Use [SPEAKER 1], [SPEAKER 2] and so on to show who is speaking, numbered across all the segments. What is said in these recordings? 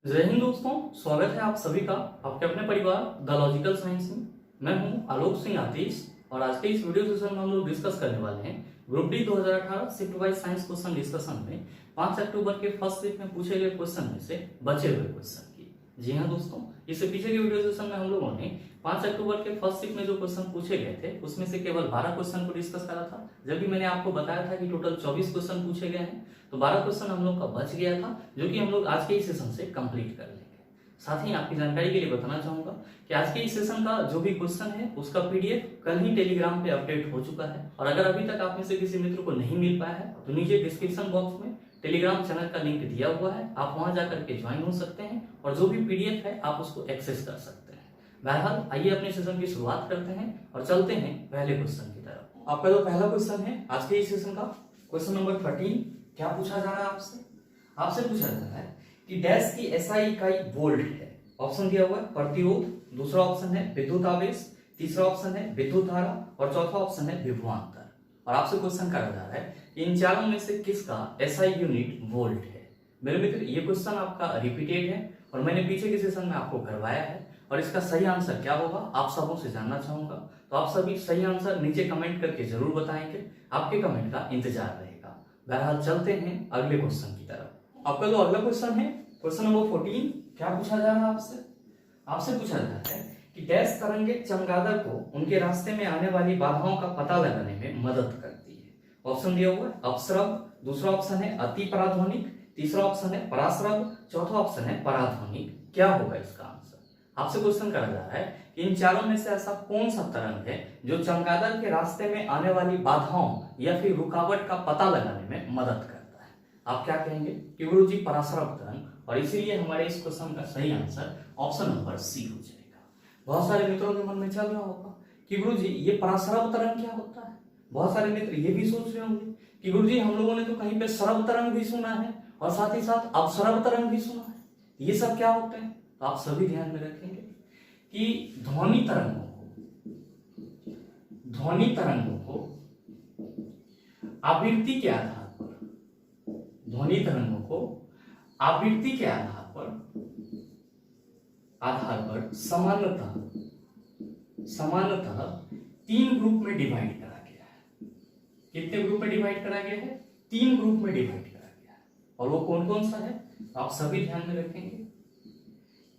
[SPEAKER 1] जय हिंद दोस्तों, स्वागत है आप सभी का आपके अपने परिवार द लॉजिकल साइंस में। मैं हूं आलोक सिंह आतिश और आज के इस वीडियो सेशन में हम लोग डिस्कस करने वाले हैं group D 2018 shift wise science question discussion में 5 अक्टूबर के फर्स्ट वीक में पूछे गए क्वेश्चन में से बचे हुए क्वेश्चन की। जी हाँ दोस्तों, इससे पीछे के वीडियो सेशन में हम लोगों ने 5 अक्टूबर के फर्स्ट वीक में जो क्वेश्चन पूछे गए थे उसमें से केवल 12 क्वेश्चन को डिस्कस करा था, जबकि मैंने आपको बताया था कि टोटल 24 क्वेश्चन पूछे गए हैं। तो 12 क्वेश्चन हम लोग का बच गया था, जो कि हम लोग आज के इस सेशन से कंप्लीट कर लेंगे। साथ ही आपकी जानकारी के लिए बताना चाहूंगा कि आज के इस सेशन का जो भी क्वेश्चन है उसका पीडीएफ कल ही टेलीग्राम पे अपडेट हो चुका है। और अगर अभी तक आप में से किसी मित्र को नहीं मिल पाया है तो नीचे डिस्क्रिप्शन बॉक्स में टेलीग्राम चैनल का लिंक दिया हुआ है, आप वहां जाकर के ज्वाइन हो सकते हैं और जो भी पीडीएफ है आप उसको एक्सेस कर सकते हैं। बहरहाल आइए अपने सेशन की शुरुआत करते हैं और चलते हैं पहले क्वेश्चन की तरफ। आपका जो पहला क्वेश्चन है आज के इस सेशन का, क्वेश्चन नंबर 13, क्या पूछा जा रहा है आपसे पूछा जा रहा है कि डैश की एसआई इकाई वोल्ट है। ऑप्शन दिया हुआ है प्रतिरोध, दूसरा ऑप्शन है विद्युत आवेश, तीसरा ऑप्शन है विद्युत धारा और चौथा ऑप्शन है विभवांतर। और आपसे क्वेश्चन करा जा रहा है कि इन चारों में से किसका एसआई यूनिट वोल्ट है। मेरे मित्र, ये क्वेश्चन आपका रिपीटेड है और मैंने पीछे के सेशन में आपको करवाया है और इसका सही आंसर क्या होगा आप सबों से जानना चाहूंगा। तो आप सभी सही आंसर नीचे कमेंट करके जरूर बताएंगे, आपके कमेंट का इंतजार रहेगा। बहरहाल चलते हैं अगले क्वेश्चन की तरफ। आपका जो अगला क्वेश्चन है, क्वेश्चन नंबर 14, क्या पूछा जा रहा है आपसे पूछा जा रहा है कि डैश तरंगे चमगादड़ को उनके रास्ते में आने वाली बाधाओं का पता लगाने में मदद करती है। ऑप्शन दिया हुआ है अपस्रव, दूसरा ऑप्शन है अति पराध्वनिक, तीसरा ऑप्शन है पराश्रव, चौथा ऑप्शन है पराध्वनिक। क्या होगा इसका आंसर? आपसे क्वेश्चन करा जा रहा है कि इन चारों में से ऐसा कौन सा तरंग है जो चमगादड़ के रास्ते में आने वाली बाधाओं या फिर रुकावट का पता लगाने में मदद करता है। आप क्या कहेंगे कि गुरुजी पराश्रव तरंग, और इसीलिए हमारे इस क्वेश्चन का सही आंसर ऑप्शन नंबर सी हो जाएगा। बहुत सारे मित्रों के मन में चल रहा होगा कि गुरुजी ये पराश्रव तरंग क्या होता है। बहुत सारे मित्र ये भी सोच रहे होंगे कि गुरुजी हम लोगों ने तो कहीं पे श्रव तरंग भी सुना है और साथ ही साथ अपश्रव तरंग भी सुना है, ये सब क्या होते हैं। तो आप सभी ध्यान में रखेंगे कि ध्वनि तरंगों को आवृत्ति के आधार पर सामान्यतः 3 ग्रुप में डिवाइड करा गया है। कितने ग्रुप में डिवाइड करा गया है? 3 ग्रुप में डिवाइड करा गया है। और वो कौन कौन सा है आप सभी ध्यान में रखेंगे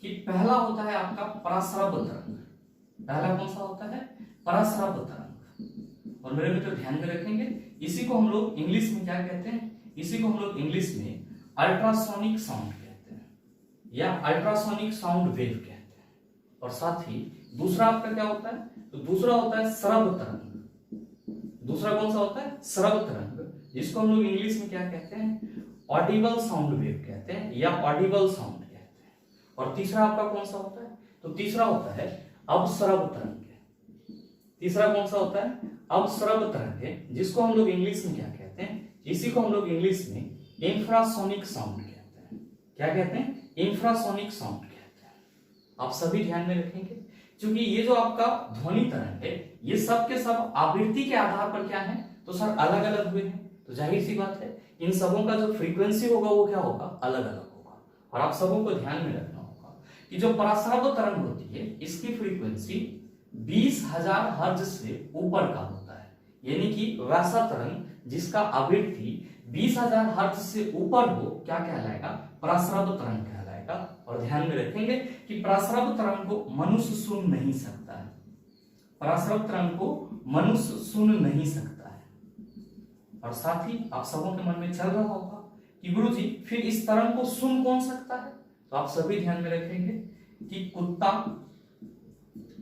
[SPEAKER 1] कि पहला होता है आपका पराश्रव तरंग। पहला कौन सा होता है? पराश्रव तरंग। और मेरे मित्र ध्यान में रखेंगे, इसी को हम लोग इंग्लिश में क्या कहते हैं? इसी को हम लोग इंग्लिश में अल्ट्रासोनिक साउंड कहते हैं या अल्ट्रासोनिक साउंड वेव कहते हैं। और साथ ही दूसरा आपका क्या होता है? तो दूसरा होता है श्रव तरंग। दूसरा कौन सा होता है? श्रव तरंग, जिसको हम लोग इंग्लिश में क्या कहते हैं? ऑडिबल साउंड वेव कहते हैं या ऑडिबल साउंड कहते हैं। और तीसरा आपका कौन सा होता है? तो तीसरा होता है अवश्रव तरंग। तीसरा कौन सा होता है? अवश्रव तरंग, जिसको हम लोग इंग्लिश में क्या कहते हैं? इसी को हम लोग इंग्लिश में इंफ्रासोनिक साउंड कहते हैं। क्या कहते हैं? इंफ्रासोनिक साउंड कहते हैं। आप सभी ध्यान में रखेंगे, क्योंकि ये जो आपका ध्वनि तरंग है ये सब के सब आवृत्ति के आधार पर क्या है? तो सर अलग अलग हुए हैं। तो जाहिर सी बात है इन सबों का जो फ्रीक्वेंसी होगा वो क्या होगा? अलग अलग होगा। और आप सबों को ध्यान में रखना होगा कि जो पराश्रव तरंग होती है इसकी फ्रीक्वेंसी 20,000 हर्ट्ज से ऊपर का होता है। यानी कि वैसा तरंग जिसका आवृत्ति 20,000 हर्ट्ज से ऊपर हो क्या कहलाएगा? पराश्रव तरंग कहलाएगा। और ध्यान में रखेंगे कि पराश्रव तरंग को मनुष्य सुन नहीं सकता है। पराश्रव तरंग को मनुष्य सुन नहीं सकता है। और साथ ही आप सबों के मन में चल रहा होगा कि गुरुजी फिर इस तरंग को सुन कौन सकता है? तो आप सभी ध्यान में रखेंगे कि कुत्ता,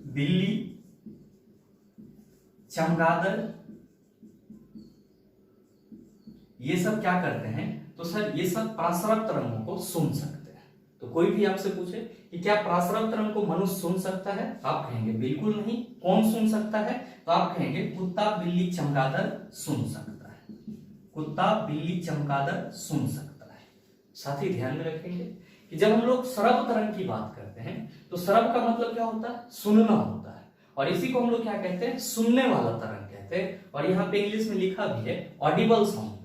[SPEAKER 1] बिल्ली, चमगादड़, ये सब क्या करते हैं? तो सर ये सब पराश्रव तरंगों को सुन सकते हैं। तो कोई भी आपसे पूछे कि क्या पराश्रव तरंग को मनुष्य सुन सकता है? आप कहेंगे बिल्कुल नहीं। कौन सुन सकता है? तो आप कहेंगे कुत्ता, बिल्ली, चमगादड़ सुन सकता है। कुत्ता, बिल्ली, चमगादड़ सुन सकता है। साथ ही ध्यान में रखेंगे कि जब हम लोग श्रव तरंग की बात करते हैं तो श्रव का मतलब क्या होता है? सुनना होता है। और इसी को हम लोग क्या कहते हैं? सुनने वाला तरंग कहते हैं। और यहाँ पे इंग्लिश में लिखा भी है ऑडिबल साउंड वेव।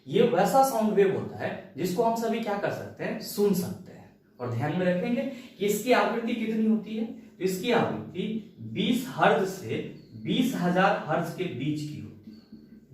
[SPEAKER 1] ये वैसा साउंड वेव होता है जिसको हम सभी क्या कर सकते हैं? सुन सकते हैं। और ध्यान में रखेंगे कि इसकी आवृत्ति कितनी होती है, तो इसकी आवृत्ति 20 हर्ट्ज से 20,000 हर्ट्ज के बीच की होती है।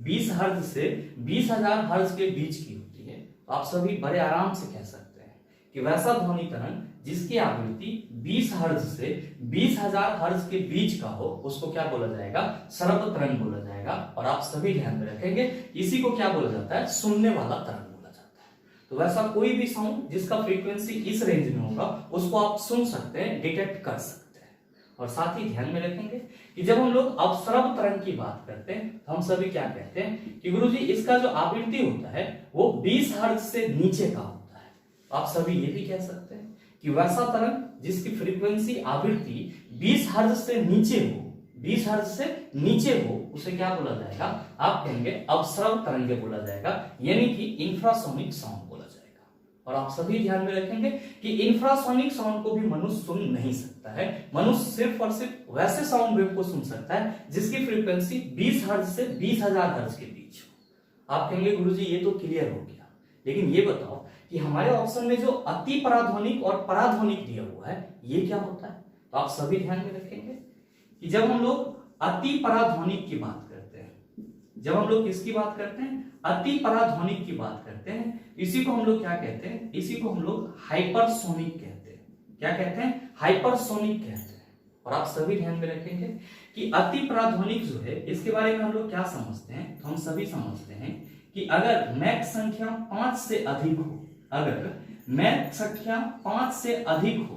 [SPEAKER 1] 20 हर्ट्ज से 20,000 हर्ट्ज के बीच की होती है। तो आप सभी बड़े आराम से कह सकते हैं कि वैसा ध्वनि तरंग जिसकी आवृत्ति 20 हर्ट्ज से 20,000 हर्ट्ज के बीच का हो उसको क्या बोला जाएगा, श्रव्य तरंग बोला जाएगा। और आप सभी ध्यान में रखेंगे इसी को क्या बोला जाता है, सुनने वाला तरंग बोला जाता है। तो वैसा कोई भी साउंड जिसका फ्रीक्वेंसी इस रेंज में होगा उसको आप सुन सकते हैं, डिटेक्ट कर सकते हैं। और साथ ही ध्यान में रखेंगे कि जब हम लोग अवश्रव तरंग की बात करते हैं तो हम सभी क्या कहते हैं कि गुरुजी इसका जो आवृत्ति होता है वो 20 हर्ट्ज से नीचे का होता है। तो आप सभी ये भी कह सकते हैं कि वैसा तरंग जिसकी फ्रीक्वेंसी आवृत्ति 20 हर्ट्ज से नीचे हो, 20 हर्ट्ज से नीचे हो, उसे क्या बोला जाएगा, आप कहेंगे अवश्रव तरंगे बोला जाएगा, यानी कि इंफ्रासोनिक साउंड बोला जाएगा। और आप सभी ध्यान में रखेंगे कि इंफ्रासोनिक साउंड को भी मनुष्य सुन नहीं सकता है। मनुष्य सिर्फ और सिर्फ वैसे साउंड वेव को सुन सकता है जिसकी फ्रीक्वेंसी 20 हर्ट्ज से 20,000 हर्ट्ज के बीच हो। आप कहेंगे गुरुजी ये तो क्लियर हो गया, लेकिन ये बताओ कि हमारे ऑप्शन में जो अति पराध्वनिक और पराध्वनिक दिया हुआ है ये क्या होता है। तो आप सभी ध्यान में रखेंगे कि जब हम लोग अति पराध्वनिक की बात करते हैं, जब हम लोग किसकी बात करते हैं, अति पराध्वनिक की बात करते हैं, इसी को हम लोग क्या कहते हैं, इसी को हम लोग हाइपरसोनिक कहते हैं। क्या कहते हैं, हाइपरसोनिक कहते हैं। और आप सभी ध्यान में रखेंगे कि अति पराध्वनिक जो है इसके बारे में हम लोग क्या समझते हैं, तो हम सभी समझते हैं कि अगर मैक संख्या 5 से अधिक हो, अगर मैक संख्या 5 से अधिक हो,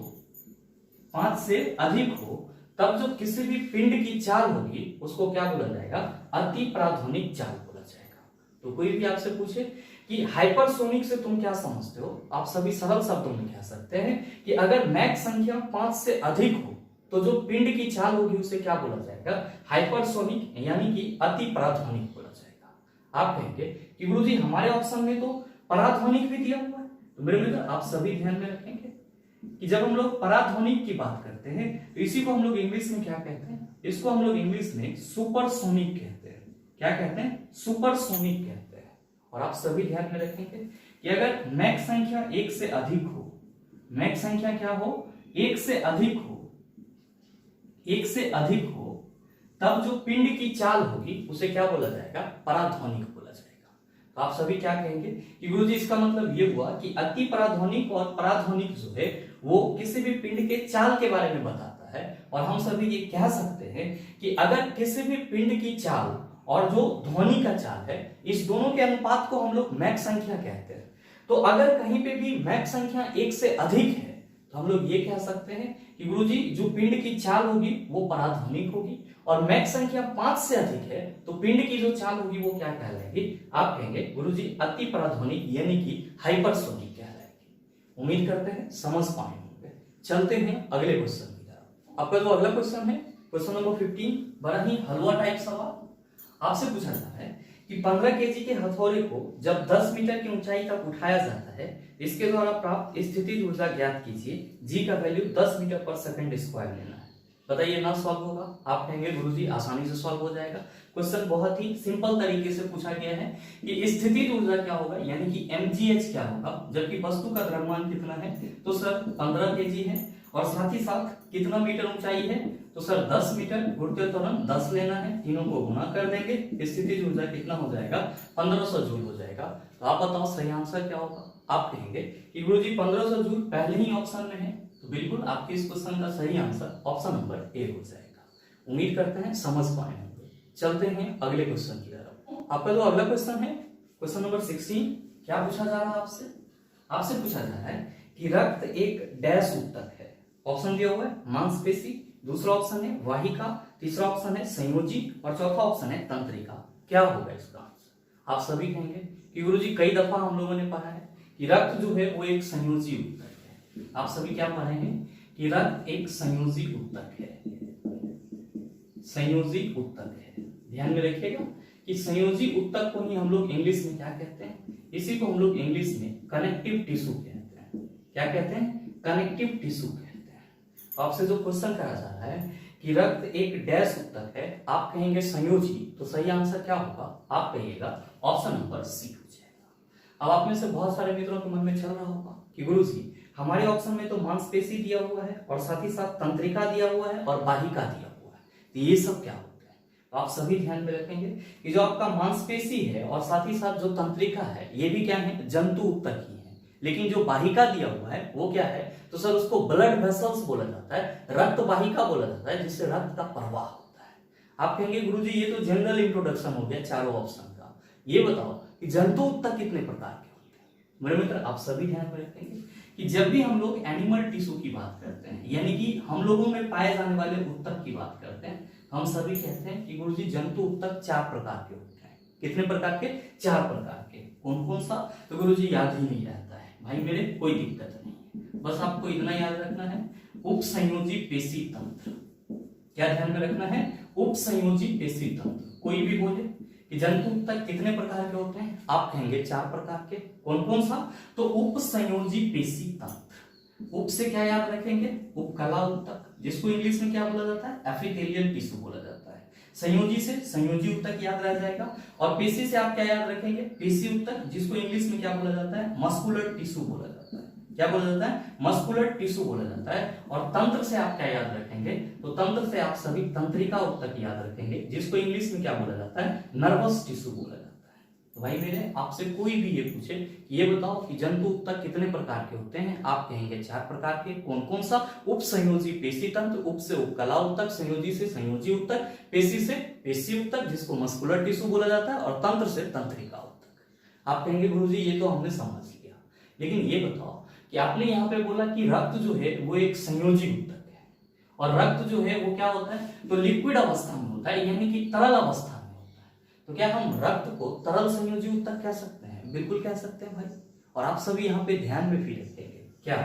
[SPEAKER 1] 5 से अधिक हो, तब जो किसी भी पिंड की चाल होगी उसको क्या बोला जाएगा, अति पराध्वनिक चाल बोला जाएगा। तो कोई भी आपसे पूछे कि हाइपरसोनिक से तुम क्या समझते हो, आप सभी सरल शब्दों में कह सकते हैं कि अगर मैक संख्या 5 से अधिक हो तो जो पिंड की चाल होगी उसे क्या बोला जाएगा, हाइपरसोनिक, यानी कि अति पराध्वनिक बोला जाएगा। आप कहेंगे कि गुरुजी हमारे ऑप्शन में तो पराध्वनिक भी दिया हुआ है। तो मेरे मित्र आप सभी ध्यान में रखेंगे कि जब हम लोग पराध्वनिक की बात करते हैं तो इसी को हम लोग इंग्लिश में क्या कहते हैं, इसको हम लोग इंग्लिश में सुपरसोनिक कहते हैं। क्या कहते हैं, सुपरसोनिक कहते हैं। और आप सभी ध्यान में रखेंगे कि अगर मैक संख्या 1 से अधिक हो, मैक संख्या क्या हो, 1 से अधिक हो, 1 से अधिक हो, तब जो पिंड की चाल होगी उसे क्या बोला जाएगा, पराध्वनिक बोला जाएगा। तो आप सभी क्या कहेंगे कि गुरुजी इसका मतलब ये हुआ कि अति पराध्वनिक और पराध्वनिक जो है वो किसी भी पिंड के चाल के बारे में बताता है। और हम सभी ये कह सकते हैं कि अगर किसी भी पिंड की चाल और जो ध्वनि का चाल है इस दोनों के अनुपात को हम लोग मैक संख्या कहते हैं। तो अगर कहीं पे भी मैक संख्या 1 से अधिक है तो हम लोग ये कह सकते हैं कि गुरुजी जो पिंड की चाल होगी वो पराध्वनिक होगी, और मैक संख्या 5 से अधिक है तो पिंड की जो चाल होगी वो क्या कहलाएगी, आप कहेंगे गुरुजी अति पराध्वनिक, यानी कि हाइपरसोनिक कहलाएगी। उम्मीद करते हैं समझ पाए होंगे। चलते हैं अगले क्वेश्चन की तरफ। आपका जो अगला क्वेश्चन है, क्वेश्चन नंबर 15, बड़ा ही हलवा टाइप सवाल। आपसे पूछा जाता है कि 15 केजी के हथौड़े को जब 10 मीटर की ऊंचाई तक उठाया जाता है, इसके द्वारा प्राप्त स्थितिज ऊर्जा ज्ञात कीजिए। जी का वैल्यू 10 मीटर पर सेकंड स्क्वायर लेना है। बताइए ना सॉल्व होगा, आप कहेंगे गुरुजी आसानी से सॉल्व हो जाएगा। क्वेश्चन बहुत ही सिंपल तरीके से पूछा गया है कि स्थितिज ऊर्जा क्या होगा, यानी कि mgh क्या होगा, जबकि वस्तु का द्रव्यमान कितना है, तो सर 15 केजी है, और साथ ही साथ कितना मीटर ऊंचाई है, तो सर 10 मीटर, घूर्ते त्वरण 10 लेना है, तीनों को गुणा कर देंगे, स्थितिज ऊर्जा कितना हो जाएगा, 1500 जूल हो जाएगा। तो आप बताओ सही आंसर क्या होगा। आप कहेंगे कि गुरुजी 1500 जूल पहले ही ऑप्शन में है, तो बिल्कुल आपके इस क्वेश्चन का सही आंसर ऑप्शन नंबर ए हो जाएगा। उम्मीद करते हैं समझ पाए होंगे। चलते हैं अगले क्वेश्चन की तरफ। आपका जो अगला क्वेश्चन है, क्वेश्चन नंबर 16, क्या पूछा जा रहा है आपसे, आपसे पूछा जा रहा है कि रक्त एक डैश ऊतक है। ऑप्शन दिया हुआ है मांसपेशी, दूसरा ऑप्शन है वाहिका, तीसरा ऑप्शन है संयोजी, और चौथा ऑप्शन है तंत्रिका। क्या होगा इसका आंसर। आप सभी कहेंगे कि गुरुजी कई दफा हम लोगों ने पढ़ा है कि रक्त जो है वो एक संयोजी ऊतक है। आप सभी क्या पढ़े हैं कि रक्त एक संयोजी ऊतक है, संयोजी ऊतक है। ध्यान में रखिएगा कि संयोजी ऊतक को ही हम लोग इंग्लिश में क्या कहते हैं, इसी को हम लोग इंग्लिश में कनेक्टिव टिश्यू कहते हैं। क्या कहते हैं, कनेक्टिव टिश्यू कहते हैं। आपसे जो क्वेश्चन करा जा रहा है कि रक्त एक डैश ऊतक है, आप कहेंगे संयोजी, तो सही आंसर क्या होगा, आप कहिएगा ऑप्शन नंबर सी हो जाएगा। अब आप में से बहुत सारे मित्रों के मन में चल रहा होगा कि गुरुजी हमारे ऑप्शन में तो मांसपेशी दिया हुआ है और साथ ही साथ तंत्रिका दिया हुआ है और वाहिका दिया हुआ है। तो ये सब क्या होता है, तो आप सभी ध्यान में रखेंगे कि जो आपका मांसपेशी है और साथ ही साथ जो तंत्रिका है ये भी क्या है, जंतु उत्तक ही है। लेकिन जो वाहिका दिया हुआ है वो क्या है, तो सर उसको ब्लड वेसल्स बोला जाता है, रक्त वाहिका बोला जाता है, जिससे रक्त का प्रवाह होता है। आप कहेंगे गुरुजी ये तो जनरल इंट्रोडक्शन हो गया चारों ऑप्शन का, ये बताओ कि जंतु उत्तक कितने प्रकार के होते हैं। मेरे मित्र आप सभी ध्यान में रखेंगे कि जब भी हम लोग एनिमल टिश्यू की बात करते हैं, यानी कि हम लोगों में पाए जाने वाले उत्तक की बात करते हैं, हम सभी कहते हैं कि गुरुजी जंतु उत्तक 4 प्रकार के होते हैं। कितने प्रकार के, 4 प्रकार के। कौन कौन सा, तो गुरुजी याद ही नहीं रहता है भाई मेरे, कोई दिक्कत नहीं, बस आपको इतना याद रखना है, उपसंयोजी पेशी तंत्र। क्या ध्यान में रखना है, उपसंयोजी पेशी तंत्र। कोई भी बोले कि जंतु उत्तक कितने प्रकार के होते हैं, आप कहेंगे 4 प्रकार के। कौन कौन सा, तो उपसंयोजी पेशी तंत्र। उप से क्या याद रखेंगे, उपकला उत्तक, जिसको इंग्लिश में क्या बोला जाता है, एपिथेलियल टिश्यू बोला जाता है। संयोजी से संयोजी उत्तक याद रह जाएगा, और पेशी से आप क्या याद रखेंगे, पेशी उत्तक, जिसको इंग्लिश में क्या बोला जाता है, मस्कुलर टिश्यू बोला जाता है। क्या बोला जाता है, मस्कुलर टिश्यू बोला जाता है। और तंत्र से आप क्या याद रखेंगे, तो तंत्र से आप सभी तंत्रिका उत्तक याद रखेंगे, जिसको इंग्लिश में क्या बोला जाता है, नर्वस टिश्यू बोला जाता है। तो भाई मेरे आपसे कोई भी ये पूछे कि ये बताओ कि जंतु उत्तक कितने प्रकार के होते हैं, आप कहेंगे 4 प्रकार के। कौन कौन सा, उपसंयोजी पेशी तंत्र, उप से उपकला उत्तक, संयोजी से संयोजी उत्तक, पेशी से पेशी उत्तक, जिसको मस्कुलर टिश्यू बोला जाता है, और तंत्र से तंत्रिका उत्तक। आप कहेंगे गुरुजी ये तो हमने समझ लिया, लेकिन ये बताओ कि आपने यहाँ पे बोला कि रक्त जो है वो एक संयोजी उत्तक है, और रक्त जो है वो क्या होता है, तो लिक्विड अवस्था में होता है, यानी कि तरल अवस्था में होता है। तो क्या हम रक्त को तरल संयोजी उत्तक कह सकते हैं, बिल्कुल कह सकते हैं भाई। और आप सभी यहाँ पे ध्यान में फील रखेंगे क्या,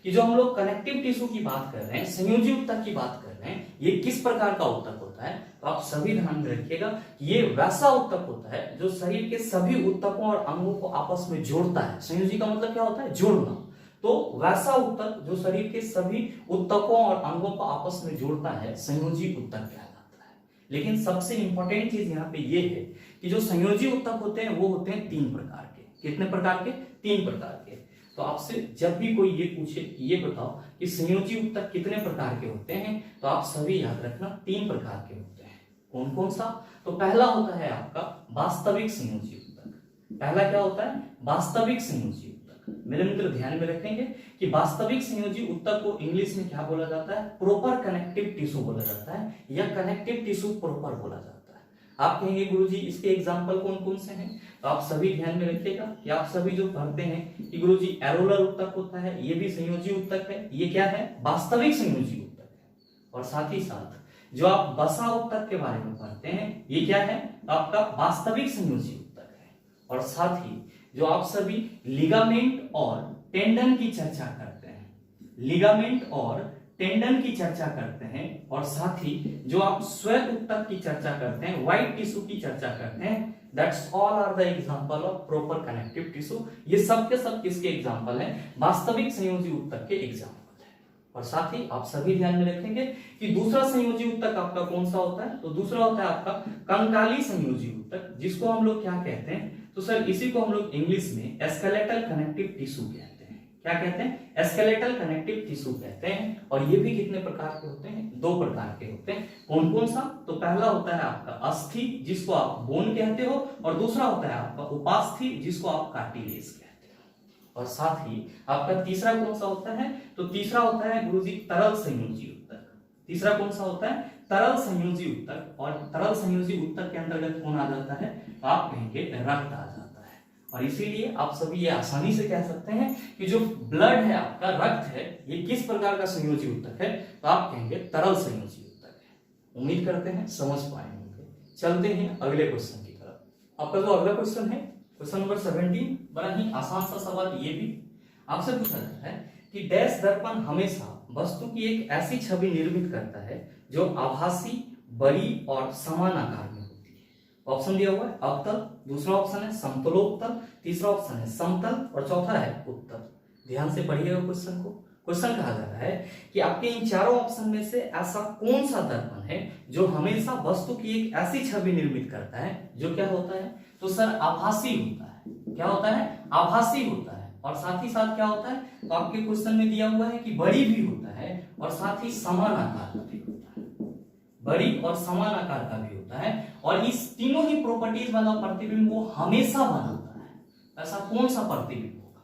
[SPEAKER 1] कि जो हम लोग कनेक्टिव टिश्यू की बात कर रहे हैं, संयोजी उत्तक की बात कर रहे हैं, ये किस प्रकार का उत्तक होता है, तो आप सभी ध्यान में रखिएगा कि ये वैसा उत्तक होता है जो शरीर के सभी उत्तकों और अंगों को आपस में जोड़ता है। संयोजी का मतलब क्या होता है, जोड़ना। तो वैसा उत्तक जो शरीर के सभी उत्तकों और अंगों को आपस में जोड़ता है, संयोजी उत्तक कहलाता है। लेकिन सबसे इंपॉर्टेंट चीज यहाँ पे ये है कि जो संयोजी उत्तक होते हैं वो होते हैं 3 प्रकार के। कितने प्रकार के, 3 प्रकार के। तो आपसे जब भी कोई ये पूछे कि ये बताओ कि संयोजी उत्तक कितने प्रकार के होते हैं, तो आप सभी याद रखना 3 प्रकार के होते हैं। कौन कौन सा, तो पहला होता है आपका वास्तविक संयोजी उत्तक। पहला क्या होता है, वास्तविक संयोजी उत्तक। मेरे मित्र ध्यान में रखेंगे कि वास्तविक संयोजी उत्तक को इंग्लिश में क्या बोला जाता है, प्रोपर कनेक्टिव टिश्यू बोला जाता है, या कनेक्टिव टिश्यू प्रोपर बोला जाता है। आप कहेंगे गुरुजी इसके एग्जाम्पल कौन कौन से हैं, तो आप सभी ध्यान में रखिएगा कि आप सभी जो पढ़ते हैं कि गुरुजी एरोलर उत्तक होता है, ये भी संयोजी उत्तक है, ये क्या है, वास्तविक संयोजी उत्तक है। और साथ ही साथ जो आप वसा उत्तक के बारे में पढ़ते हैं, ये क्या है, आपका वास्तविक संयोजी उत्तक है। और साथ ही जो आप सभी लिगामेंट और टेंडन की चर्चा करते हैं, लिगामेंट और टेंडन की चर्चा करते हैं, और साथ ही जो आप श्वेत उत्तक की चर्चा करते हैं, व्हाइट टिश्यू की चर्चा करते हैं, that's all are the example of proper connective tissue. ये सब के सब किसके एग्जांपल हैं, वास्तविक संयोजी उत्तक के एग्जांपल। और साथ ही आप सभी ध्यान में रखेंगे कि दूसरा संयोजी उत्तक आपका कौन सा होता है, तो दूसरा होता है आपका कंकाली संयोजी उत्तक, जिसको हम लोग क्या कहते हैं, तो सर इसी को हम लोग इंग्लिश में स्केलेटल कनेक्टिव टिश्यू कहते हैं। क्या कहते हैं, स्केलेटल कनेक्टिव टिश्यू कहते हैं। और ये भी कितने प्रकार के होते हैं, 2 प्रकार के होते हैं। कौन कौन सा, तो पहला होता है आपका अस्थि, जिसको आप बोन कहते हो, और दूसरा होता है आपका उपास्थि, जिसको आप कार्टिलेज कहते हो। और साथ ही आपका तीसरा कौन सा होता है, तो तीसरा होता है गुरुजी तरल संयोजी उत्तक। तीसरा कौन सा होता है, तरल संयोजी उत्तक। और तरल संयोजी उत्तक के अंतर्गत कौन आ जाता है, तो आप कहेंगे रक्त आ जाता है। और इसीलिए आप सभी ये आसानी से कह सकते हैं कि जो ब्लड है आपका, रक्त है, ये किस प्रकार का संयोजी उत्तक है, तो आप कहेंगे तरल संयोजी उत्तक है। उम्मीद करते हैं समझ पाए होंगे। चलते हैं अगले क्वेश्चन की तरफ। आपका जो अगला क्वेश्चन है, क्वेश्चन नंबर 17, बड़ा ही आसान सा सवाल ये भी आपसे पूछा जाता है कि डैश दर्पण हमेशा वस्तु की एक ऐसी छवि निर्मित करता है जो आभासी, बड़ी और समान आकार में होती है। ऑप्शन दिया हुआ है अवतल, दूसरा ऑप्शन है समतलोत्तल, तीसरा ऑप्शन है समतल, और चौथा है उत्तल। ध्यान से पढ़िएगा क्वेश्चन को। क्वेश्चन कहा जा रहा है कि आपके इन चारों ऑप्शन में से ऐसा कौन सा दर्पण है जो हमेशा वस्तु की एक ऐसी छवि निर्मित करता है जो क्या होता है, तो सर आभासी होता है। क्या होता है, आभासी होता है। और साथ ही साथ क्या होता है, तो आपके क्वेश्चन में दिया हुआ है कि बड़ी भी होता है और साथ ही समान आकार का भी होता है, बड़ी और समान आकार का भी होता है, और इस तीनों ही प्रॉपर्टीज वाला प्रतिबिंब वो हमेशा बनाता है। ऐसा कौन सा प्रतिबिंब होगा?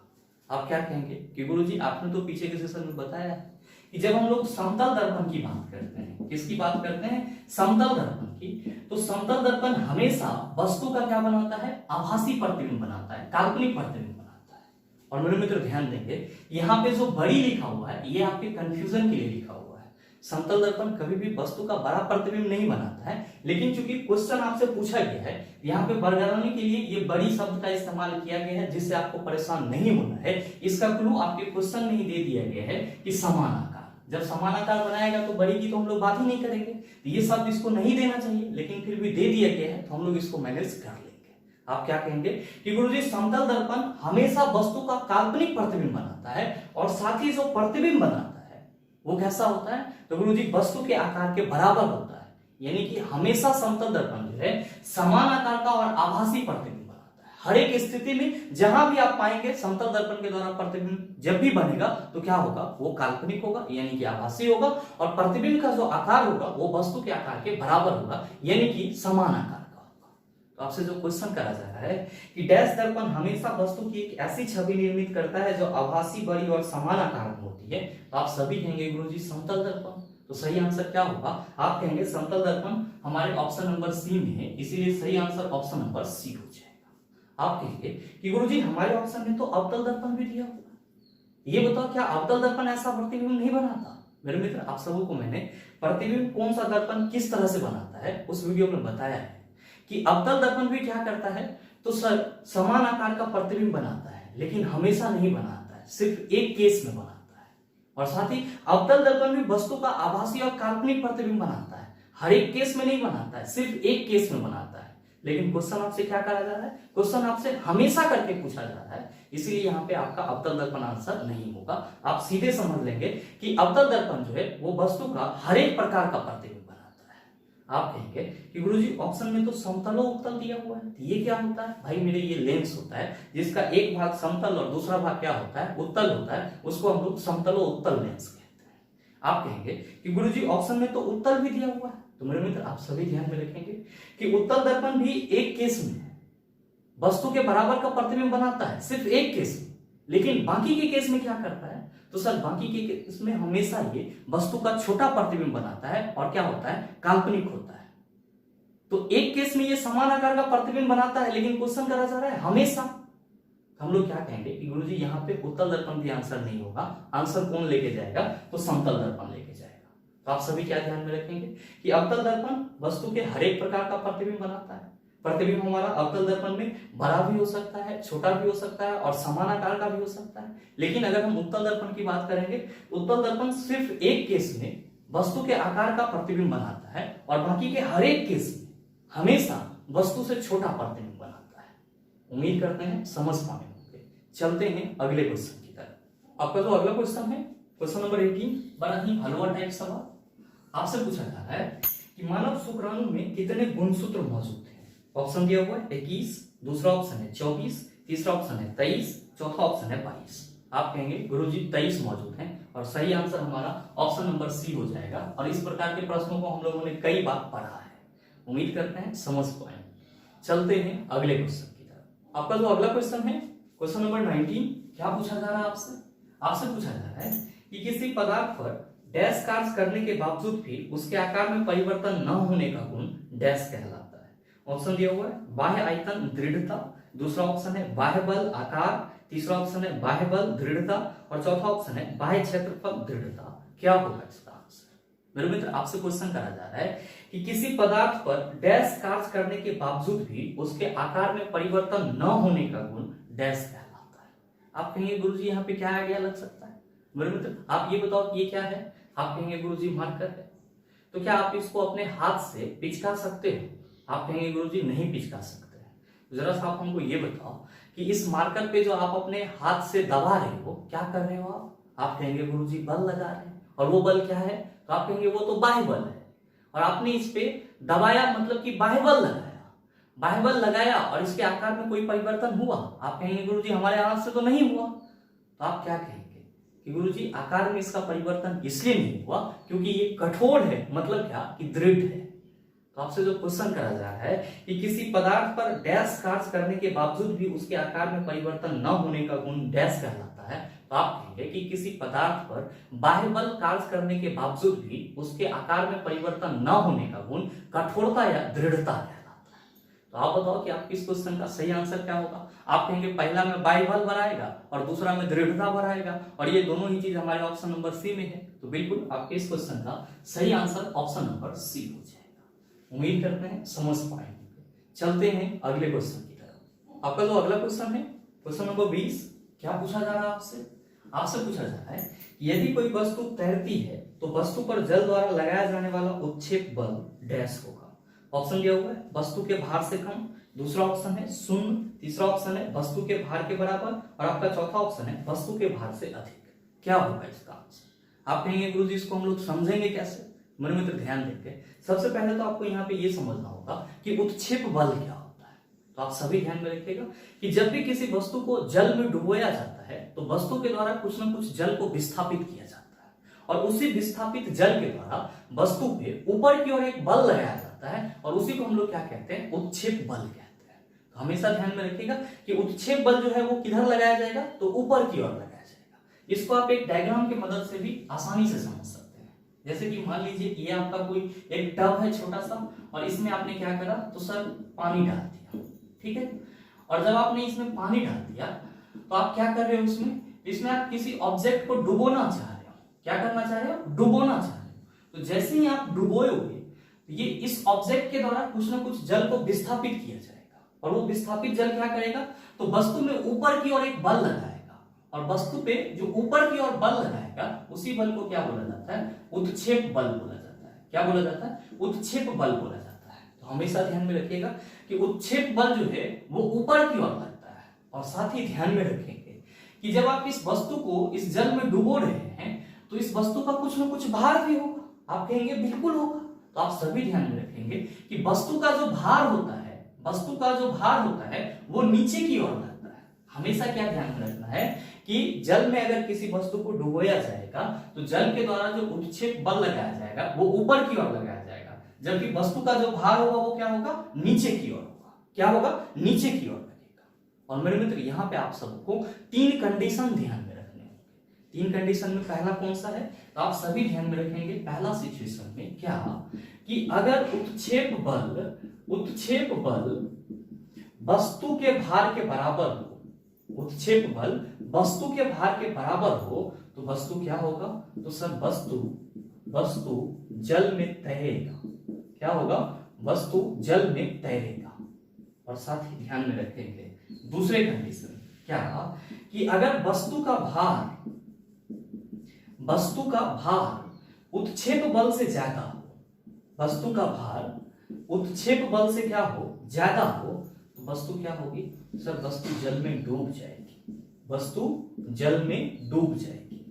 [SPEAKER 1] आप क्या कहेंगे कि गुरुजी आपने तो पीछे के सेशन में बताया है कि जब हम लोग समतल दर्पण की बात करते हैं, किसकी बात करते हैं, समतल दर्पण की, तो समतल दर्पण हमेशा वस्तु का क्या बनाता है, आभासी प्रतिबिंब बनाता है, काल्पनिक प्रतिबिंब बनाता है। और मेरे मित्र ध्यान देंगे, यहाँ पे जो बड़ी लिखा हुआ है ये आपके कंफ्यूजन के लिए लिखा हुआ है। समतल दर्पण कभी भी वस्तु का बड़ा प्रतिबिंब नहीं बनाता है, लेकिन चूंकि क्वेश्चन आपसे पूछा गया है, यहाँ पे बरगलाने के लिए ये बड़ी शब्द का इस्तेमाल किया गया है, जिससे आपको परेशान नहीं होना है। इसका क्लू आपके क्वेश्चन में ही दे दिया गया है कि समान आकार। जब समान आकार बनाएगा तो बड़ी की तो हम लोग बात ही नहीं करेंगे, तो ये शब्द इसको नहीं देना चाहिए, लेकिन फिर भी दे दिया गया है तो हम लोग इसको मैनेज कर लेंगे। आप क्या कहेंगे कि गुरुजी समतल दर्पण हमेशा वस्तु का काल्पनिक प्रतिबिंब बनाता है, और साथ ही जो प्रतिबिंब बनाता है वो कैसा होता है, तो गुरुजी वस्तु के आकार के बराबर होता है। यानी कि हमेशा समतल दर्पण जो है समान आकार का और आभासी प्रतिबिंब बनाता है। हर एक स्थिति में जहां भी आप पाएंगे समतल दर्पण के द्वारा प्रतिबिंब जब भी बनेगा तो क्या होगा, वो काल्पनिक होगा, यानी कि आभासी होगा, और प्रतिबिंब का जो आकार होगा वो वस्तु के आकार के बराबर होगा, यानी कि समान आकार का होगा। तो आपसे जो क्वेश्चन करा जा रहा है कि डैश दर्पण हमेशा वस्तु की एक ऐसी छवि निर्मित करता है जो आभासी, बड़ी और समान आकार में होती है, तो आप सभी कहेंगे गुरुजी समतल दर्पण। तो सही आंसर क्या होगा, आप कहेंगे समतल दर्पण हमारे ऑप्शन नंबर सी में है, इसीलिए सही आंसर ऑप्शन नंबर सी हो जाएगा। आप कहेंगे कि गुरुजी हमारे ऑप्शन में तो अवतल दर्पण भी दिया हुआ, ये बताओ क्या अवतल दर्पण ऐसा प्रतिबिंब नहीं बनाता? मेरे मित्र आप सबों को मैंने प्रतिबिंब कौन सा दर्पण किस तरह से बनाता है उस वीडियो में बताया है कि अवतल दर्पण भी क्या करता है, तो समान आकार का प्रतिबिंब बनाता है, लेकिन हमेशा नहीं बनाता है, सिर्फ एक केस में बनाता है। और साथ ही अवतल दर्पण भी वस्तु का आभासी और काल्पनिक प्रतिबिंब बनाता है, हर एक केस में नहीं बनाता है, सिर्फ एक केस में बनाता है। लेकिन क्वेश्चन आपसे क्या करा जा रहा है, क्वेश्चन आपसे हमेशा करके पूछा जा रहा है, इसीलिए यहाँ पे आपका अवतल दर्पण आंसर नहीं होगा। आप सीधे समझ लेंगे कि अवतल दर्पण जो है वो वस्तु का हर एक प्रकार का प्रतिबिंब बनाता है। आप कहेंगे कि गुरुजी ऑप्शन में तो समतल और उत्तल दिया हुआ है, ये क्या होता है? भाई मेरे ये लेंस होता है जिसका एक भाग समतल और दूसरा भाग क्या होता है, उत्तल होता है, उसको हम लोग समतल और उत्तल लेंस कहते हैं। आप कहेंगे कि गुरुजी ऑप्शन में तो उत्तल भी दिया हुआ है, तो मेरे मित्र आप सभी ध्यान में रखेंगे कि उत्तल दर्पण भी एक केस में वस्तु के बराबर का प्रतिबिंब बनाता है, सिर्फ एक केस में, लेकिन बाकी के केस में क्या करता है, तो सर बाकी के केस में हमेशा ये वस्तु का छोटा प्रतिबिंब बनाता है और क्या होता है, काल्पनिक होता है। तो एक केस में ये समान आकार का प्रतिबिंब बनाता है, लेकिन क्वेश्चन करा जा रहा है हमेशा। हम लोग क्या कहेंगे कि गुरुजी यहाँ पे उत्तल दर्पण भी आंसर नहीं होगा, आंसर कौन लेके जाएगा, तो समतल दर्पण लेके जाएगा। तो आप सभी क्या ध्यान में रखेंगे कि अवतल दर्पण वस्तु के हर एक प्रकार का प्रतिबिंब बनाता है। प्रतिबिंब हमारा अवतल दर्पण में बड़ा भी हो सकता है, छोटा भी हो सकता है और समान आकार का भी हो सकता है। लेकिन अगर हम उत्तल दर्पण की बात करेंगे, उत्तल दर्पण सिर्फ एक केस में वस्तु के आकार का प्रतिबिंब बनाता है और बाकी के हर एक केस में हमेशा वस्तु से छोटा प्रतिबिंब बनाता है। उम्मीद करते हैं समझ पाए होंगे। चलते हैं अगले क्वेश्चन की तरफ। आपका जो अगला क्वेश्चन है, क्वेश्चन नंबर 18, बड़ा ही हलवा टाइप सवाल आपसे पूछा जा रहा है कि मानव शुक्राणु में कितने गुणसूत्र मौजूद हैं। ऑप्शन दिया हुआ है 21, दूसरा ऑप्शन है 24, तीसरा ऑप्शन है 23, चौथा ऑप्शन है 22। आप कहेंगे गुरुजी 23 मौजूद हैं, और सही आंसर हमारा ऑप्शन नंबर सी हो जाएगा। और इस प्रकार के प्रश्नों को हम लोगों ने कई बार पढ़ा है, उम्मीद करते हैं समझ पाए। चलते हैं अगले क्वेश्चन की तरफ। आपका जो अगला क्वेश्चन है, क्वेश्चन नंबर 19, क्या पूछा जा रहा है आपसे पूछा जा रहा है कि किसी पदार्थ पर डैश कार्य करने के बावजूद भी उसके आकार में परिवर्तन न होने का गुण डैश कहलाता है। ऑप्शन दिया हुआ है बाह्य आयतन दृढ़ता, दूसरा ऑप्शन है बाह्य बल आकार, तीसरा ऑप्शन है बाह्य बल दृढ़ता और चौथा ऑप्शन है बाह्य क्षेत्रफल दृढ़ता। क्या होगा इसका आंसर? मेरे मित्र आपसे क्वेश्चन करा जा रहा है कि किसी पदार्थ पर डैश कार्य करने के बावजूद भी उसके आकार में परिवर्तन न होने का गुण डैश कहलाता है। आप कहेंगे गुरुजी यहाँ पे क्या आइडिया लग सकता है? मेरे मित्र आप ये बताओ कि ये क्या है? आप कहेंगे गुरुजी मार्कर है। तो क्या आप इसको अपने हाथ से पिचका सकते हो? आप कहेंगे गुरुजी नहीं पिचका सकते हैं। जरा सा आप हमको ये बताओ कि इस मार्कर पे जो आप अपने हाथ से दबा रहे हो, क्या कर रहे हो आप कहेंगे गुरुजी बल लगा रहे हैं। और वो बल क्या है? तो आप कहेंगे वो तो बाह्य बल है। और आपने इस पे दबाया मतलब कि बाह्य बल लगाया, बाह्य बल लगाया और इसके आकार में कोई परिवर्तन हुआ? आप कहेंगे गुरुजी हमारे हाथ से तो नहीं हुआ। तो आप क्या कहेंगे कि गुरुजी आकार में इसका परिवर्तन इसलिए नहीं हुआ क्योंकि ये कठोर है, मतलब क्या कि दृढ़ है। तो आपसे जो क्वेश्चन करा जा रहा है कि किसी पदार्थ पर डैश कार्य करने के बावजूद भी उसके आकार में परिवर्तन न होने का गुण डैश कहलाता है, तो आप कहेंगे कि किसी पदार्थ पर बाह्य बल कार्य करने के बावजूद भी उसके आकार में परिवर्तन न होने का गुण कठोरता या दृढ़ता कहलाता है। तो आप बताओ कि आपके इस क्वेश्चन का सही आंसर क्या होगा। आप कहेंगे पहला में बाह्य बल बढ़ाएगा और दूसरा में दृढ़ता बढ़ाएगा, और ये दोनों ही चीज हमारे ऑप्शन नंबर सी में है। तो बिल्कुल आपके इस क्वेश्चन का सही आंसर ऑप्शन नंबर सी हो जाएगा। उम्मीद करते हैं समझ पाएंगे। चलते हैं अगले क्वेश्चन की तरफ। आपका जो अगला क्वेश्चन है, क्वेश्चन नंबर 20, क्या पूछा जा रहा है आपसे पूछा जा रहा है कि यदि कोई वस्तु तैरती है तो वस्तु पर जल द्वारा लगाया जाने वाला उत्क्षेप बल डैश होगा। ऑप्शन दिया हुआ है वस्तु के भार से कम, दूसरा ऑप्शन है शून्य, तीसरा ऑप्शन है वस्तु के भार के बराबर, और आपका चौथा ऑप्शन है वस्तु के भार से अधिक। क्या होगा इसका आंसर। आप कहेंगे गुरुजी इसको हम लोग समझेंगे कैसे। मेरे मित्र ध्यान देंगे, सबसे पहले तो आपको यहाँ पे ये समझना होगा कि उत्क्षेप बल क्या होता है। तो आप सभी ध्यान में रखिएगा कि जब भी किसी वस्तु को जल में डुबोया जाता है तो वस्तु के द्वारा कुछ न कुछ जल को विस्थापित किया जाता है, और उसी विस्थापित जल के द्वारा वस्तु पे ऊपर की ओर एक बल लगाया जाता है, और उसी को हम लोग क्या कहते हैं, उत्क्षेप बल कहते हैं। तो हमेशा ध्यान में रखिएगा कि उत्क्षेप बल जो है वो किधर लगाया जाएगा, तो ऊपर की ओर लगाया जाएगा। इसको आप एक डायग्राम की मदद से भी आसानी से समझ सकते हैं। जैसे कि मान लीजिए ये आपका कोई एक टब है छोटा सा, और इसमें आपने क्या करा, तो सर पानी डाल दिया, ठीक है। और जब आपने इसमें पानी डाल दिया तो आप क्या कर रहे हो, इसमें आप किसी ऑब्जेक्ट को डुबोना चाह रहे हो। क्या करना चाह रहे हो, डुबोना चाह रहे हो। तो जैसे ही आप डुबोयोगे तो ये इस ऑब्जेक्ट के द्वारा कुछ ना कुछ जल को विस्थापित किया जाएगा, और वो विस्थापित जल क्या करेगा, तो वस्तु में ऊपर की ओर एक बल लगाएगा, और वस्तु पे जो ऊपर की ओर बल लगाएगा उसी बल को क्या बोला जाता है, उत्क्षेप बल बोला जाता है। क्या बोला जाता है, उत्क्षेप बल बोला जाता है। तो हमेशा ध्यान में रखिएगा कि उत्क्षेप बल जो है वो ऊपर की ओर लगता है। और साथ ही ध्यान में रखेंगे कि जब आप इस वस्तु को इस जल में डुबो रहे हैं तो इस वस्तु का कुछ ना कुछ भार भी होगा। आप कहेंगे बिल्कुल होगा। तो आप सभी ध्यान में रखेंगे कि वस्तु का जो भार होता है वो नीचे की ओर लगता है। हमेशा क्या ध्यान में रखना है कि जल में अगर किसी वस्तु को डुबोया जाएगा तो जल के द्वारा जो उत्क्षेप बल लगाया जाएगा वो ऊपर की ओर लगाया जाएगा, जबकि वस्तु का जो भार होगा वो क्या होगा, नीचे की ओर होगा। क्या होगा, नीचे की ओर लगेगा। और मेरे मित्र यहाँ पे आप सबको 3 कंडीशन ध्यान में रखने होंगे। 3 कंडीशन में पहला कौन सा है, तो आप सभी ध्यान में रखेंगे। पहला सिचुएशन में क्या कि अगर उत्क्षेप बल वस्तु के भार के बराबर हो, उत्क्षेप बल वस्तु के भार के बराबर हो, तो वस्तु क्या होगा, तो सर वस्तु जल में तैरेगा। क्या होगा, वस्तु जल में तैरेगा। और साथ ही ध्यान में रखेंगे दूसरे कंडीशन क्या कि अगर वस्तु का भार उत्क्षेप बल से ज्यादा हो, वस्तु का भार उत्क्षेप बल से क्या हो, ज्यादा हो, तो वस्तु क्या होगी, सर वस्तु जल में डूब जाएगी। वस्तु जल में डूब जाएगी।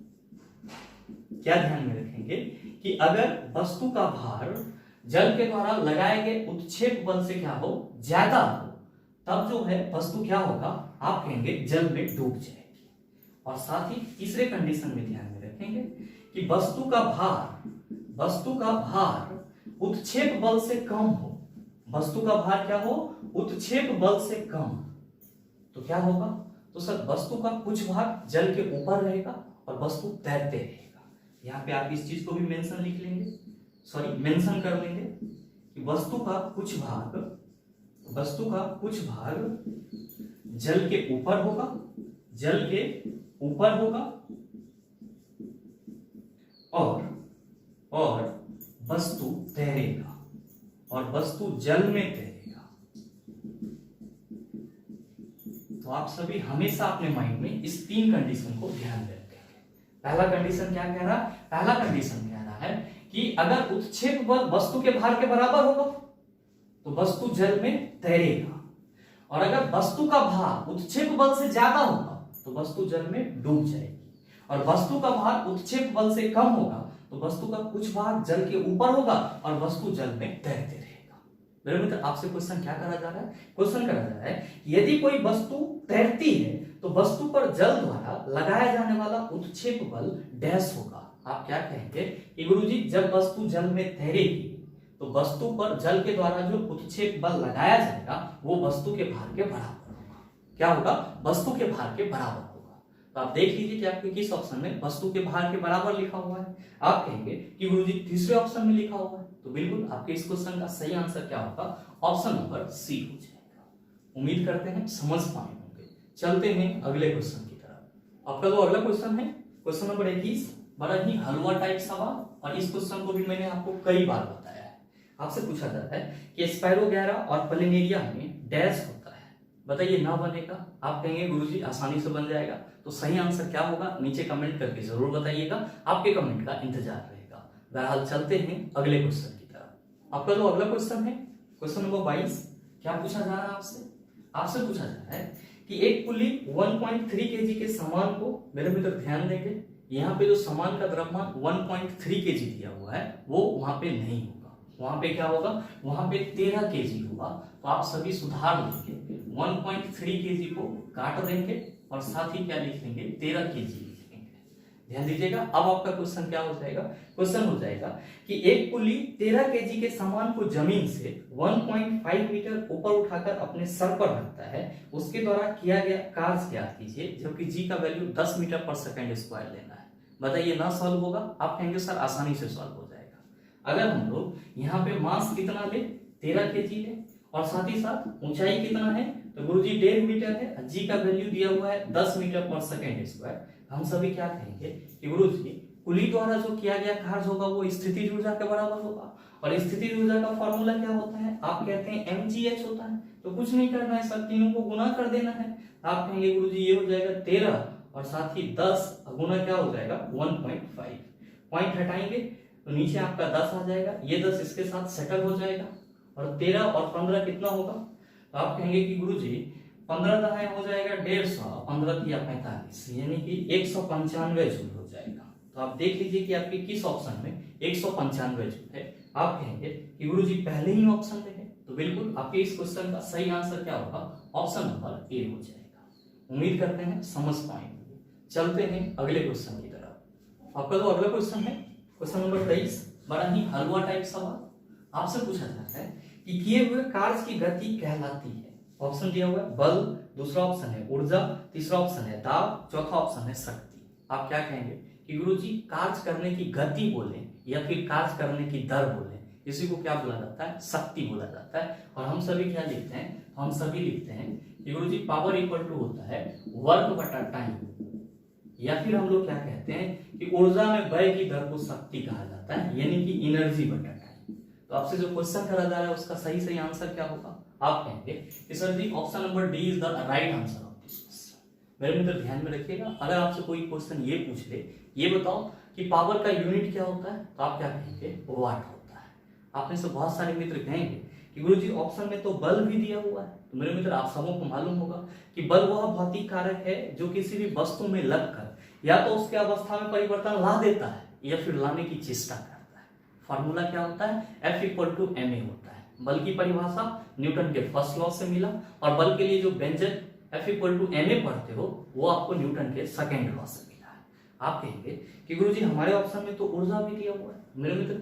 [SPEAKER 1] क्या ध्यान में रखेंगे कि अगर वस्तु का भार जल के द्वारा लगाए गए उत्क्षेप बल से क्या हो, ज्यादा हो, तब जो है वस्तु क्या होगा, आप कहेंगे जल में डूब जाएगी। और साथ ही तीसरे कंडीशन में ध्यान में रखेंगे कि वस्तु का भार उत्क्षेप बल से कम हो। वस्तु का भार क्या हो, उत्क्षेप बल से कम, तो क्या होगा, तो सर वस्तु का कुछ भाग जल के ऊपर रहेगा और वस्तु तैरते रहेगा। यहाँ पे आप इस चीज को भी मेंशन कर लेंगे कि वस्तु का कुछ भाग जल के ऊपर होगा, और वस्तु तैरेगा, और वस्तु जल में तैरेगा। तो आप सभी हमेशा अपने माइंड में इस 3 कंडीशन को ध्यान में रखेंगे। पहला कंडीशन क्या कह रहा है, पहला कंडीशन कह रहा है कि अगर उत्क्षेप बल वस्तु के भार के बराबर होगा तो वस्तु जल में तैरेगा, और अगर वस्तु का भार उत्क्षेप बल से ज्यादा होगा तो वस्तु जल में डूब जाएगी, और वस्तु का भार उत्क्षेप बल से कम होगा तो वस्तु का कुछ भाग जल के ऊपर होगा और वस्तु जल में तैरते रहेगा। मेरे मित्र आपसे क्वेश्चन क्या करा जा रहा है, क्वेश्चन करा जा रहा है यदि कोई वस्तु तैरती है तो वस्तु पर जल द्वारा लगाया जाने वाला उत्क्षेप बल डैश होगा। आप क्या कहेंगे कि गुरुजी जब वस्तु जल में तैरेगी तो वस्तु पर जल के द्वारा जो उत्क्षेप बल लगाया जाएगा वो वस्तु के भार के बराबर होगा। क्या होगा? वस्तु के भार के बराबर होगा। तो आप देख लीजिए कि आपके किस ऑप्शन में वस्तु के भार के बराबर लिखा हुआ है। आप कहेंगे कि गुरुजी तीसरे ऑप्शन में लिखा हुआ है, तो बिल्कुल आपके इस क्वेश्चन का सही आंसर क्या होगा? ऑप्शन नंबर सी हो जाएगा। उम्मीद करते हैं समझ पाए होंगे। चलते हैं अगले क्वेश्चन की तरफ। आपका जो अगला क्वेश्चन है क्वेश्चन नंबर 21, बड़ा ही हलवा टाइप सवाल, और इस क्वेश्चन को भी मैंने आपको कई बार बताया है। आपसे पूछा जाता है कि स्पैरोगैरा और प्लेनेरिया में डैश होता है, बताइए ना बनेगा। आप कहेंगे गुरुजी आसानी से बन जाएगा। तो सही आंसर क्या होगा नीचे कमेंट करके जरूर बताइएगा, आपके कमेंट का इंतजार रहेगा। बहरहाल चलते हैं अगले क्वेश्चन की तरफ। आपका जो अगला क्वेश्चन है क्वेश्चन नंबर 22, क्या पूछा जा रहा है आपसे पूछा जा रहा है कि एक पुली 1.3 केजी के सामान को, मेरे मित्र ध्यान देंगे, यहाँ पे जो सामान का द्रव्यमान 1.3 केजी दिया हुआ है वो वहां पे नहीं होगा। वहां पे क्या होगा? वहां पे 13 केजी होगा। तो आप सभी सुधार लेंगे, 1.3 केजी को काट देंगे और साथ ही क्या लिख लेंगे? 13 केजी लिख लेंगे। ध्यान दीजिएगा। अब आपका क्वेश्चन क्या हो जाएगा? क्वेश्चन हो जाएगा कि एक पुली 13 केजी के सामान को जमीन से 1.5 मीटर ऊपर उठाकर अपने सर पर रखता है, उसके द्वारा किया गया कार्य ज्ञात कीजिए, जबकि जी का वैल्यू 10 मीटर पर सेकंड स्क्वायर लेना है। बताइए ना सॉल्व होगा? आप कहेंगे सर आसानी से सॉल्व हो जाएगा। अगर हम लोग यहाँ पे मास कितना ले? 13 केजी ले, और साथ ही साथ ऊंचाई कितना है? तो गुरुजी 1.5 मीटर है, जी का वैल्यू दिया हुआ है 10 मीटर पर सेकंड स्क्वायर। हम सभी क्या कहेंगे कि गुरुजी पुली द्वारा जो किया गया कार्य होगा वो स्थितिज ऊर्जा के बराबर होगा, और स्थितिज ऊर्जा का फॉर्मूला क्या होता है? आप कहते हैं mgh होता है। तो कुछ नहीं करना है सर, तीनों को गुना कर देना है। आप कहेंगे गुरुजी ये हो जाएगा 13 और साथ ही 10 गुना क्या हो जाएगा? 1.5। पॉइंट हटाएंगे तो नीचे आपका 10 आ जाएगा, ये 10 इसके साथ सेटल हो जाएगा, और 13 और 15 कितना होगा? तो आप कहेंगे कि गुरुजी 15 दाएं हो जाएगा 150, 15 या 45, यानी कि 195 जूल हो जाएगा। तो आप देख लीजिए कि आपके किस ऑप्शन में 195 जूल है। आप कहेंगे कि गुरुजी पहले ही ऑप्शन देंगे, तो बिल्कुल आपके इस क्वेश्चन का सही आंसर क्या होगा? ऑप्शन नंबर ए हो जाएगा। उम्मीद करते हैं समझ पाएंगे। चलते हैं अगले क्वेश्चन की तरफ। आपका जो अगला क्वेश्चन है क्वेश्चन नंबर 23, बड़ा ही हलवा टाइप सवाल। आपसे पूछा जाता है कि किए हुए कार्य की गति कहलाती है। ऑप्शन दिया हुआ है बल, दूसरा ऑप्शन है ऊर्जा, तीसरा ऑप्शन है दाब, चौथा ऑप्शन है शक्ति। आप क्या कहेंगे कि गुरुजी कार्य करने की गति बोले या फिर कार्य करने की दर बोले, इसी को क्या बोला जाता है? शक्ति बोला जाता है। और हम सभी क्या लिखते हैं? हम सभी लिखते हैं कि गुरुजी पावर इक्वल टू होता है वर्क बटा टाइम, या फिर हम लोग क्या कहते हैं कि ऊर्जा में व्यय की दर को शक्ति कहा जाता है, यानी कि एनर्जी बटा टाइम। तो आपसे जो क्वेश्चन करा जा रहा है उसका सही आंसर क्या होगा? आप कहेंगे कि sir ji option number D is the right answer of this question. मेरे मित्र ध्यान में रखिएगा, अगर आपसे कोई क्वेश्चन ये पूछ ले, ये बताओ कि पावर का यूनिट क्या होता है, तो आप क्या कहेंगे? वाट होता है। आप में से बहुत सारे मित्र कहेंगे कि गुरुजी ऑप्शन में तो बल भी दिया हुआ है। तो मेरे मित्र आप सबों को मालूम होगा कि बल वह भौतिक कारक है जो किसी भी वस्तु में लगकर या तो उसके अवस्था में परिवर्तन ला देता है या फिर लाने की चेष्टा करता है। फॉर्मूला क्या होता है? F इक्वल टू ma होता है। बल की परिभाषा न्यूटन के फर्स्ट लॉ से मिला, और बल के लिए जो व्यंजक F इक्वल टू ma पढ़ते हो वो आपको न्यूटन के सेकेंड लॉ से मिला है। आप कहेंगे कि गुरुजी हमारे ऑप्शन में तो ऊर्जा भी दिया हुआ है। मेरे मित्र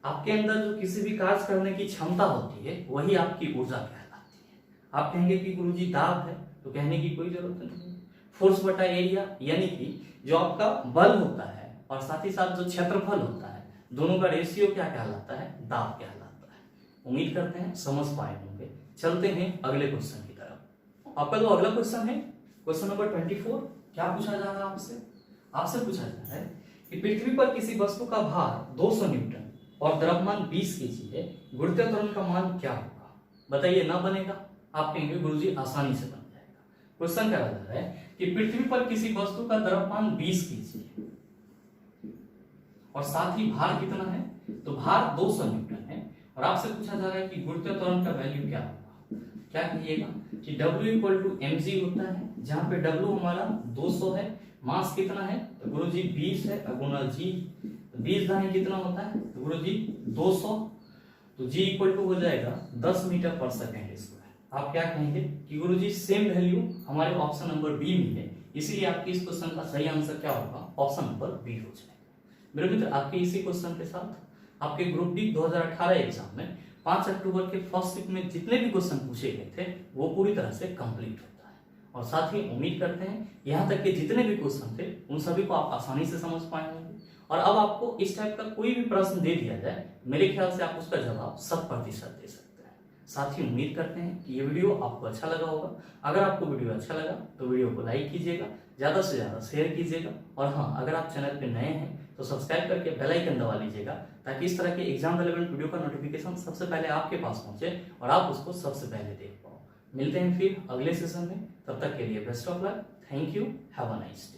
[SPEAKER 1] आपके अंदर जो किसी भी कार्य करने की क्षमता होती है वही आपकी ऊर्जा कहलाती है। आप कहेंगे कि गुरुजी दाब है, तो कहने की कोई जरूरत नहीं। फोर्स बटा एरिया, यानी कि जो आपका बल होता है और साथ ही साथ जो क्षेत्रफल होता है, दोनों का रेशियो क्या कहलाता है? दाब कहलाता है। उम्मीद करते हैं समझ पाए होंगे। चलते हैं अगले क्वेश्चन की तरफ। आपका जो अगला क्वेश्चन है क्वेश्चन नंबर 24, क्या पूछा जा रहा है आपसे पूछा जा रहा है कि पृथ्वी पर किसी वस्तु का भार 200 न्यूटन और द्रव्यमान 20 केजी है, गुरुत्व त्वरण का मान क्या होगा? बताइए ना बनेगा? आप कहेंगे गुरुजी आसानी से बन जाएगा। क्वेश्चन कहा जा रहा है कि पृथ्वी पर किसी वस्तु का द्रव्यमान 20 केजी है और साथ ही भार कितना है? तो भार 200 न्यूटन है, और आपसे पूछा जा रहा है कि गुरुत्व त्वरण का वैल्यू क्या होगा? क्या कहिएगा कि W इक्वल टू mg होता है, जहां पे W हमारा 200 है, मास कितना है? तो गुरुजी 20 है, गुना g, 20 दाएं कितना होता है? तो गुरुजी 200, तो g इक्वल टू हो जाएगा 10 मीटर पर सेकेंड स्क्वायर। आप क्या कहेंगे कि गुरुजी सेम वैल्यू हमारे ऑप्शन नंबर बी में है, इसीलिए आपके इस क्वेश्चन का सही आंसर क्या होगा, ऑप्शन नंबर बी हो जाएगा। मेरे मित्र, आपके इसी क्वेश्चन के साथ आपके ग्रुप डी 2018 एग्जाम में 5 अक्टूबर के फर्स्ट शिफ्ट में जितने भी क्वेश्चन पूछे गए थे वो पूरी तरह से कंप्लीट होता है। और साथ ही उम्मीद करते हैं यहाँ तक के जितने भी क्वेश्चन थे उन सभी को आप आसानी से समझ पाए होंगे। और अब आपको इस टाइप का कोई भी प्रश्न दे दिया जाए, मेरे ख्याल से आप उसका जवाब 100% दे सकते हैं। साथ ही उम्मीद करते हैं कि ये वीडियो आपको अच्छा लगा होगा। अगर आपको वीडियो अच्छा लगा तो वीडियो को लाइक कीजिएगा, ज़्यादा से ज़्यादा शेयर कीजिएगा, और हाँ, अगर आप चैनल पे नए हैं तो सब्सक्राइब करके बेल आइकन दबा लीजिएगा, ताकि इस तरह के एग्जाम रिलेवेंट वीडियो का नोटिफिकेशन सबसे पहले आपके पास पहुंचे और आप उसको सबसे पहले देख पाओ। मिलते हैं फिर अगले सेशन में, तब तक के लिए best of luck, thank you, have a nice day.